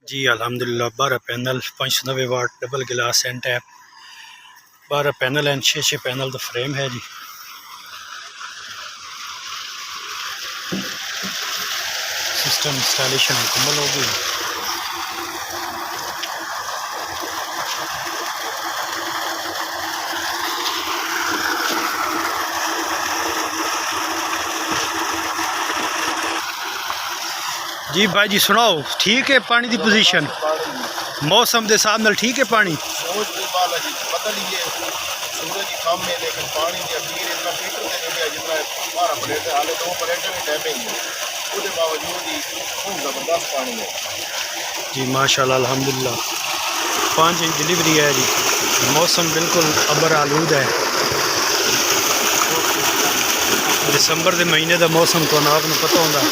जी अल्हम्दुलिल्लाह 12 पैनल 590 वाट डबल गिलास and tap 12 panel and 6 panel का फ्रेम है जी। सिस्टम इंस्टॉलेशन मुकम्मल हो गई। जी भाई जी सुनाओ, ठीक है पानी की पोजीशन मौसम के हिसाब नाल ठीक है पानी? जी माशाल्लाह अल्हम्दुलिल्लाह 5 इंच डिलीवरी है जी। मौसम बिल्कुल अबर आलूद है। दिसंबर के महीने का मौसम तो आपको पता होगा।